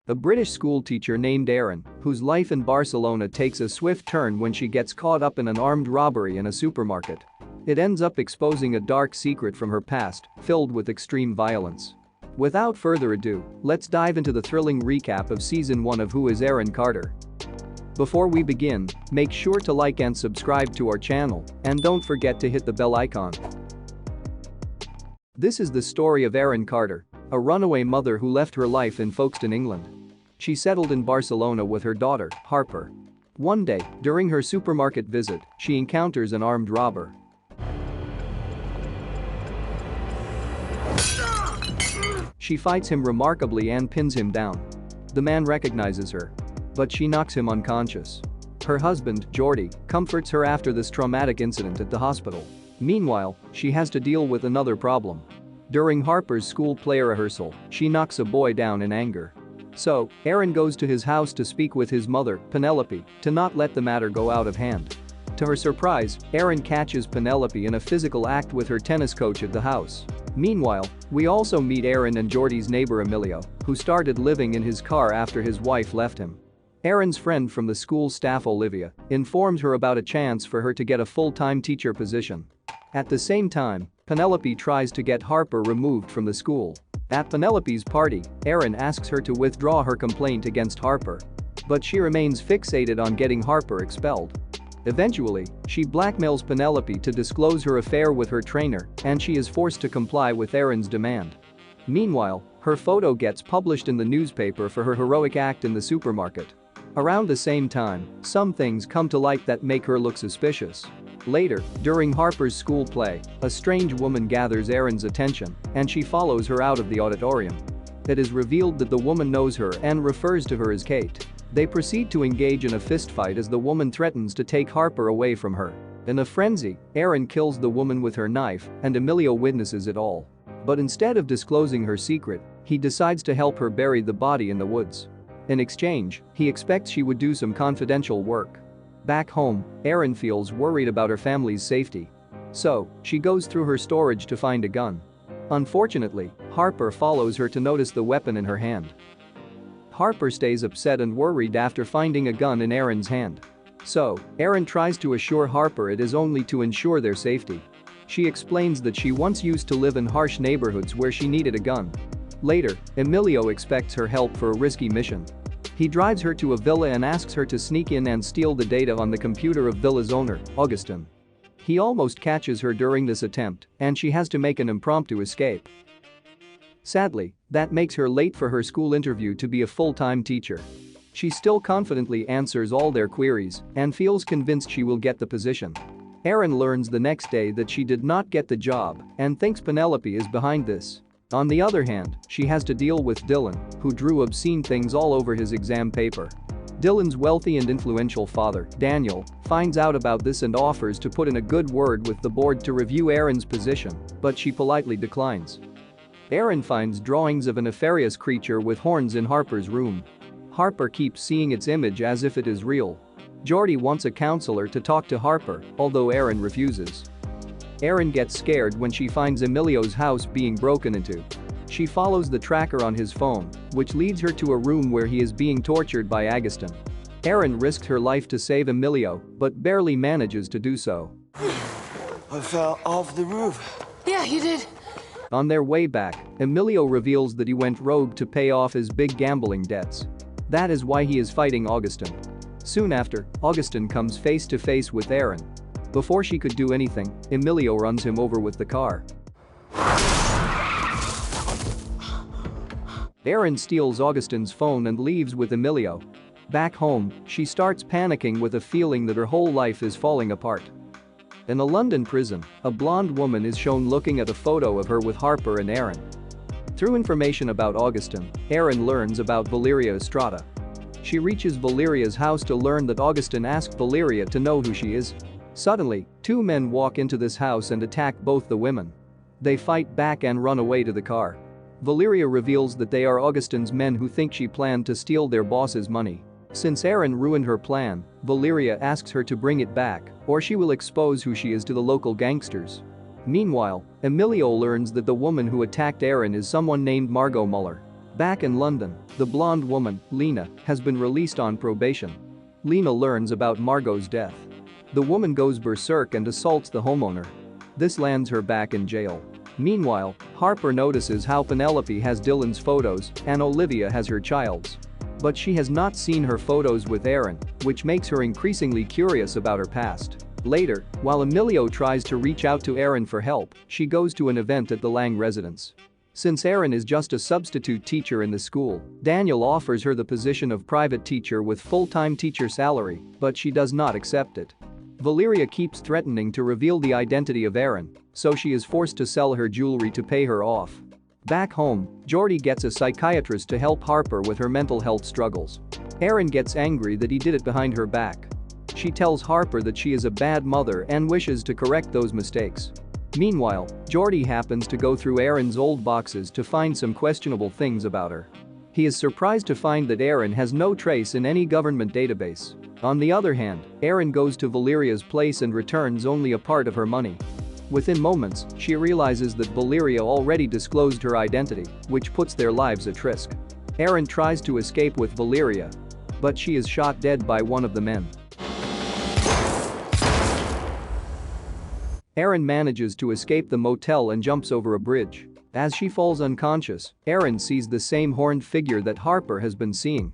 A British schoolteacher named Erin, whose life in Barcelona takes a swift turn when she gets caught up in an armed robbery in a supermarket. It ends up exposing a dark secret from her past, filled with extreme violence. Without further ado, let's dive into the thrilling recap of Season 1 of Who is Erin Carter. Before we begin, make sure to like and subscribe to our channel, and don't forget to hit the bell icon. This is the story of Erin Carter, a runaway mother who left her life in Folkestone, England. She settled in Barcelona with her daughter, Harper. One day, during her supermarket visit, she encounters an armed robber. She fights him remarkably and pins him down. The man recognizes her, but she knocks him unconscious. Her husband, Geordie, comforts her after this traumatic incident at the hospital. Meanwhile, she has to deal with another problem. During Harper's school play rehearsal, she knocks a boy down in anger. So, Erin goes to his house to speak with his mother, Penelope, to not let the matter go out of hand. To her surprise, Erin catches Penelope in a physical act with her tennis coach at the house. Meanwhile, we also meet Erin and Geordie's neighbor Emilio, who started living in his car after his wife left him. Erin's friend from the school staff, Olivia, informs her about a chance for her to get a full-time teacher position. At the same time, Penelope tries to get Harper removed from the school. At Penelope's party, Erin asks her to withdraw her complaint against Harper. But she remains fixated on getting Harper expelled. Eventually, she blackmails Penelope to disclose her affair with her trainer, and she is forced to comply with Erin's demand. Meanwhile, her photo gets published in the newspaper for her heroic act in the supermarket. Around the same time, some things come to light that make her look suspicious. Later, during Harper's school play, a strange woman gathers Erin's attention, and she follows her out of the auditorium. It is revealed that the woman knows her and refers to her as Kate. They proceed to engage in a fistfight as the woman threatens to take Harper away from her. In a frenzy, Erin kills the woman with her knife, and Emilio witnesses it all. But instead of disclosing her secret, he decides to help her bury the body in the woods. In exchange, he expects she would do some confidential work. Back home, Erin feels worried about her family's safety. So, she goes through her storage to find a gun. Unfortunately, Harper follows her to notice the weapon in her hand. Harper stays upset and worried after finding a gun in Erin's hand. So, Erin tries to assure Harper it is only to ensure their safety. She explains that she once used to live in harsh neighborhoods where she needed a gun. Later, Emilio expects her help for a risky mission. He drives her to a villa and asks her to sneak in and steal the data on the computer of villa's owner, Augustin. He almost catches her during this attempt, and she has to make an impromptu escape. Sadly, that makes her late for her school interview to be a full-time teacher. She still confidently answers all their queries and feels convinced she will get the position. Erin learns the next day that she did not get the job and thinks Penelope is behind this. On the other hand, she has to deal with Dylan, who drew obscene things all over his exam paper. Dylan's wealthy and influential father, Daniel, finds out about this and offers to put in a good word with the board to review Erin's position, but she politely declines. Erin finds drawings of a nefarious creature with horns in Harper's room. Harper keeps seeing its image as if it is real. Geordie wants a counselor to talk to Harper, although Erin refuses. Erin gets scared when she finds Emilio's house being broken into. She follows the tracker on his phone, which leads her to a room where he is being tortured by Augustin. Erin risks her life to save Emilio, but barely manages to do so. I fell off the roof. Yeah, you did. On their way back, Emilio reveals that he went rogue to pay off his big gambling debts. That is why he is fighting Augustin. Soon after, Augustin comes face to face with Erin. Before she could do anything, Emilio runs him over with the car. Erin steals Augustin's phone and leaves with Emilio. Back home, she starts panicking with a feeling that her whole life is falling apart. In a London prison, a blonde woman is shown looking at a photo of her with Harper and Erin. Through information about Augustin, Erin learns about Valeria Estrada. She reaches Valeria's house to learn that Augustin asked Valeria to know who she is. Suddenly, two men walk into this house and attack both the women. They fight back and run away to the car. Valeria reveals that they are Augustin's men who think she planned to steal their boss's money. Since Erin ruined her plan, Valeria asks her to bring it back, or she will expose who she is to the local gangsters. Meanwhile, Emilio learns that the woman who attacked Erin is someone named Margot Muller. Back in London, the blonde woman, Lena, has been released on probation. Lena learns about Margot's death. The woman goes berserk and assaults the homeowner. This lands her back in jail. Meanwhile, Harper notices how Penelope has Dylan's photos and Olivia has her child's. But she has not seen her photos with Erin, which makes her increasingly curious about her past. Later, while Emilio tries to reach out to Erin for help, she goes to an event at the Lang residence. Since Erin is just a substitute teacher in the school, Daniel offers her the position of private teacher with full-time teacher salary, but she does not accept it. Valeria keeps threatening to reveal the identity of Erin, so she is forced to sell her jewelry to pay her off. Back home, Jordy gets a psychiatrist to help Harper with her mental health struggles. Erin gets angry that he did it behind her back. She tells Harper that she is a bad mother and wishes to correct those mistakes. Meanwhile, Jordy happens to go through Erin's old boxes to find some questionable things about her. He is surprised to find that Erin has no trace in any government database. On the other hand, Erin goes to Valeria's place and returns only a part of her money. Within moments, she realizes that Valeria already disclosed her identity, which puts their lives at risk. Erin tries to escape with Valeria, but she is shot dead by one of the men. Erin manages to escape the motel and jumps over a bridge. As she falls unconscious, Erin sees the same horned figure that Harper has been seeing.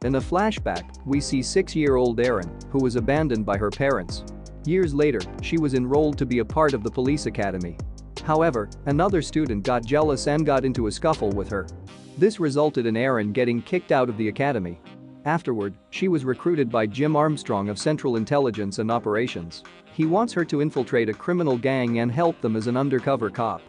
In a flashback, we see 6-year-old Erin, who was abandoned by her parents. Years later, she was enrolled to be a part of the police academy. However, another student got jealous and got into a scuffle with her. This resulted in Erin getting kicked out of the academy. Afterward, she was recruited by Jim Armstrong of Central Intelligence and Operations. He wants her to infiltrate a criminal gang and help them as an undercover cop.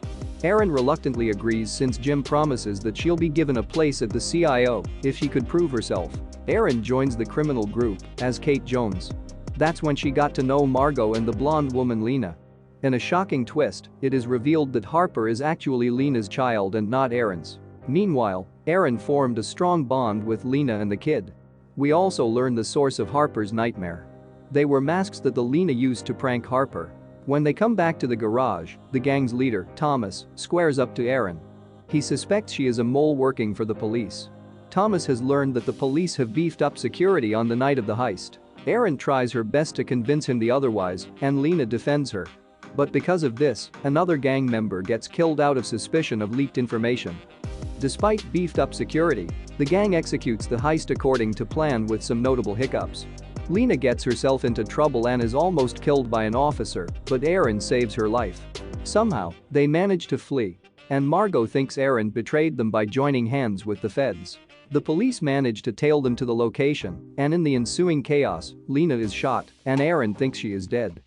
Erin reluctantly agrees since Jim promises that she'll be given a place at the CIO if she could prove herself. Erin joins the criminal group as Kate Jones. That's when she got to know Margot and the blonde woman Lena. In a shocking twist, it is revealed that Harper is actually Lena's child and not Erin's. Meanwhile, Erin formed a strong bond with Lena and the kid. We also learn the source of Harper's nightmare. They were masks that the Lena used to prank Harper. When they come back to the garage, the gang's leader, Thomas, squares up to Erin. He suspects she is a mole working for the police. Thomas has learned that the police have beefed up security on the night of the heist. Erin tries her best to convince him the otherwise, and Lena defends her. But because of this, another gang member gets killed out of suspicion of leaked information. Despite beefed up security, the gang executes the heist according to plan with some notable hiccups. Lena gets herself into trouble and is almost killed by an officer, but Erin saves her life. Somehow, they manage to flee, and Margot thinks Erin betrayed them by joining hands with the feds. The police manage to tail them to the location, and in the ensuing chaos, Lena is shot, and Erin thinks she is dead.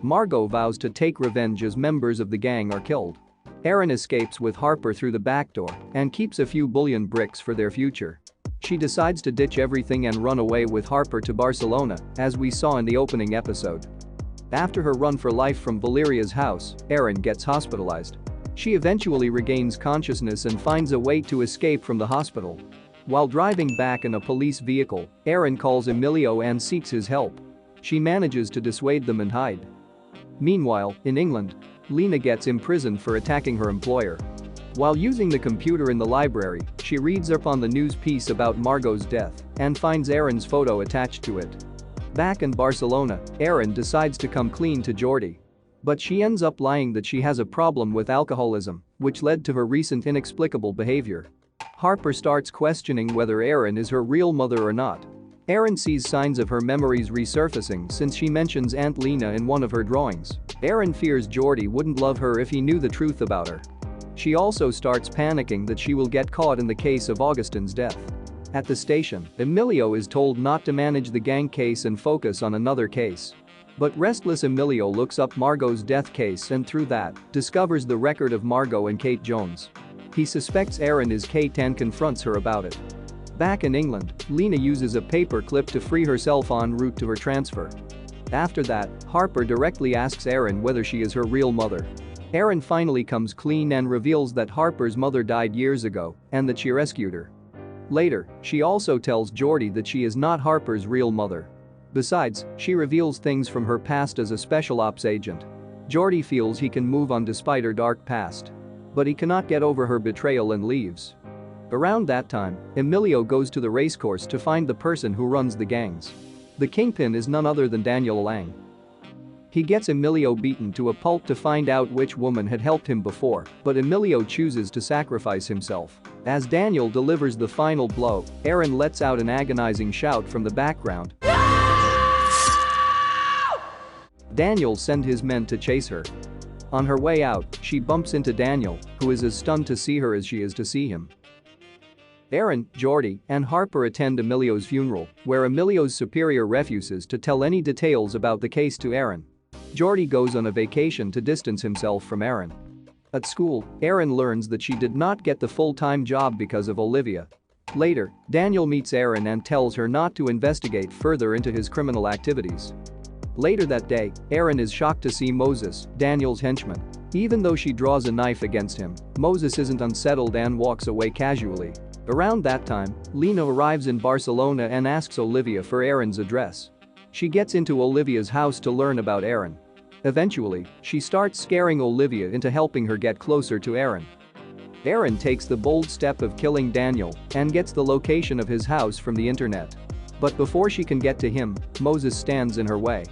Margot vows to take revenge as members of the gang are killed. Erin escapes with Harper through the back door and keeps a few bullion bricks for their future. She decides to ditch everything and run away with Harper to Barcelona, as we saw in the opening episode. After her run for life from Valeria's house, Erin gets hospitalized. She eventually regains consciousness and finds a way to escape from the hospital. While driving back in a police vehicle, Erin calls Emilio and seeks his help. She manages to dissuade them and hide. Meanwhile, in England, Lena gets imprisoned for attacking her employer. While using the computer in the library, she reads up on the news piece about Margot's death and finds Erin's photo attached to it. Back in Barcelona, Erin decides to come clean to Jordy. But she ends up lying that she has a problem with alcoholism, which led to her recent inexplicable behavior. Harper starts questioning whether Erin is her real mother or not. Erin sees signs of her memories resurfacing since she mentions Aunt Lena in one of her drawings. Erin fears Jordy wouldn't love her if he knew the truth about her. She also starts panicking that she will get caught in the case of Augustine's death. At the station, Emilio is told not to manage the gang case and focus on another case. But restless Emilio looks up Margot's death case and through that, discovers the record of Margot and Kate Jones. He suspects Erin is Kate and confronts her about it. Back in England, Lena uses a paper clip to free herself en route to her transfer. After that, Harper directly asks Erin whether she is her real mother. Erin finally comes clean and reveals that Harper's mother died years ago and that she rescued her. Later, she also tells Jordy that she is not Harper's real mother. Besides, she reveals things from her past as a special ops agent. Jordy feels he can move on despite her dark past. But he cannot get over her betrayal and leaves. Around that time, Emilio goes to the racecourse to find the person who runs the gangs. The kingpin is none other than Daniel Lang. He gets Emilio beaten to a pulp to find out which woman had helped him before, but Emilio chooses to sacrifice himself. As Daniel delivers the final blow, Erin lets out an agonizing shout from the background. Daniel sends his men to chase her. On her way out, she bumps into Daniel, who is as stunned to see her as she is to see him. Erin, Jordi, and Harper attend Emilio's funeral, where Emilio's superior refuses to tell any details about the case to Erin. Jordi goes on a vacation to distance himself from Erin. At school, Erin learns that she did not get the full-time job because of Olivia. Later, Daniel meets Erin and tells her not to investigate further into his criminal activities. Later that day, Erin is shocked to see Moses, Daniel's henchman. Even though she draws a knife against him, Moses isn't unsettled and walks away casually. Around that time, Lena arrives in Barcelona and asks Olivia for Erin's address. She gets into Olivia's house to learn about Erin. Eventually, she starts scaring Olivia into helping her get closer to Erin. Erin takes the bold step of killing Daniel and gets the location of his house from the internet. But before she can get to him, Moses stands in her way.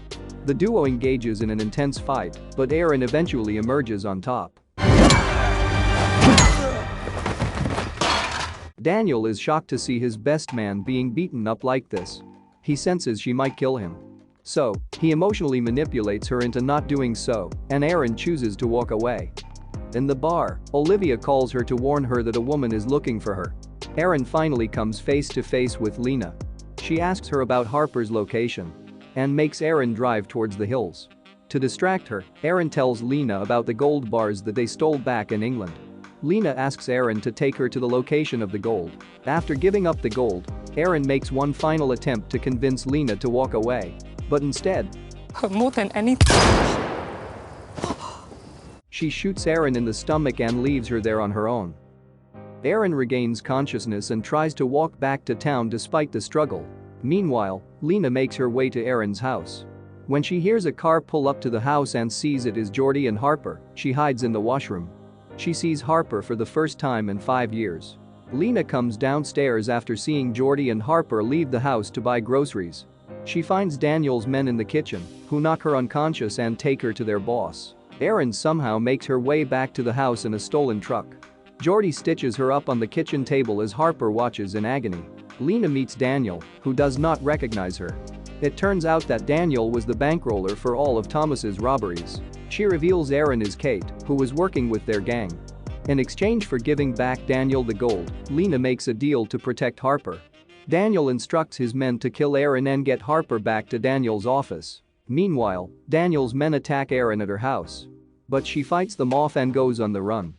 The duo engages in an intense fight, but Erin eventually emerges on top. Daniel is shocked to see his best man being beaten up like this. He senses she might kill him. So, he emotionally manipulates her into not doing so, and Erin chooses to walk away. In the bar, Olivia calls her to warn her that a woman is looking for her. Erin finally comes face to face with Lena. She asks her about Harper's location and makes Erin drive towards the hills. To distract her, Erin tells Lena about the gold bars that they stole back in England. Lena asks Erin to take her to the location of the gold. After giving up the gold, Erin makes one final attempt to convince Lena to walk away. But instead, more than anything, she shoots Erin in the stomach and leaves her there on her own. Erin regains consciousness and tries to walk back to town despite the struggle. Meanwhile, Lena makes her way to Erin's house. When she hears a car pull up to the house and sees it is Jordi and Harper, she hides in the washroom. She sees Harper for the first time in 5 years. Lena comes downstairs after seeing Jordi and Harper leave the house to buy groceries. She finds Daniel's men in the kitchen, who knock her unconscious and take her to their boss. Erin somehow makes her way back to the house in a stolen truck. Jordi stitches her up on the kitchen table as Harper watches in agony. Lena meets Daniel, who does not recognize her. It turns out that Daniel was the bankroller for all of Thomas's robberies. She reveals Erin is Kate, who was working with their gang. In exchange for giving back Daniel the gold, Lena makes a deal to protect Harper. Daniel instructs his men to kill Erin and get Harper back to Daniel's office. Meanwhile, Daniel's men attack Erin at her house. But she fights them off and goes on the run.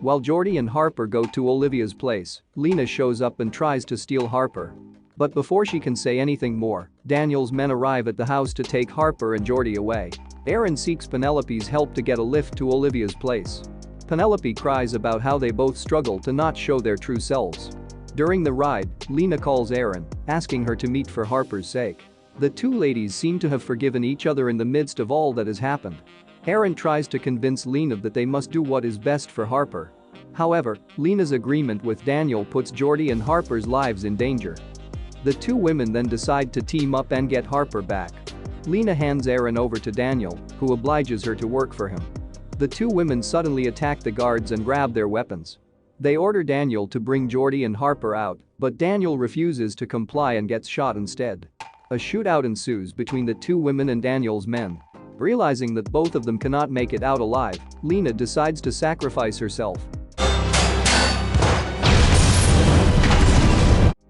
While Jordi and Harper go to Olivia's place, Lena shows up and tries to steal Harper. But before she can say anything more, Daniel's men arrive at the house to take Harper and Jordi away. Erin seeks Penelope's help to get a lift to Olivia's place. Penelope cries about how they both struggle to not show their true selves. During the ride, Lena calls Erin, asking her to meet for Harper's sake. The two ladies seem to have forgiven each other in the midst of all that has happened. Erin tries to convince Lena that they must do what is best for Harper. However, Lena's agreement with Daniel puts Jordi and Harper's lives in danger. The two women then decide to team up and get Harper back. Lena hands Erin over to Daniel, who obliges her to work for him. The two women suddenly attack the guards and grab their weapons. They order Daniel to bring Jordi and Harper out, but Daniel refuses to comply and gets shot instead. A shootout ensues between the two women and Daniel's men. Realizing that both of them cannot make it out alive, Lena decides to sacrifice herself,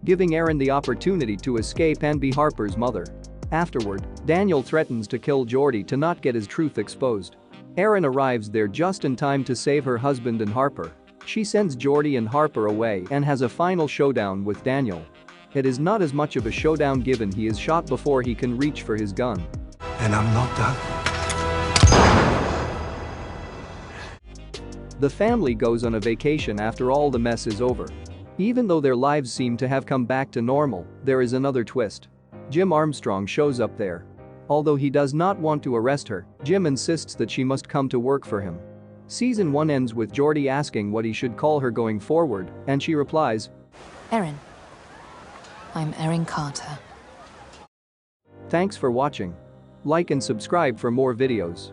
giving Erin the opportunity to escape and be Harper's mother. Afterward, Daniel threatens to kill Jordi to not get his truth exposed. Erin arrives there just in time to save her husband and Harper. She sends Jordi and Harper away and has a final showdown with Daniel. It is not as much of a showdown given he is shot before he can reach for his gun. And I'm not done. The family goes on a vacation after all the mess is over. Even though their lives seem to have come back to normal, there is another twist. Jim Armstrong shows up there. Although he does not want to arrest her, Jim insists that she must come to work for him. Season 1 ends with Jordy asking what he should call her going forward, and she replies, Erin. I'm Erin Carter. "Thanks for watching. Like and subscribe for more videos."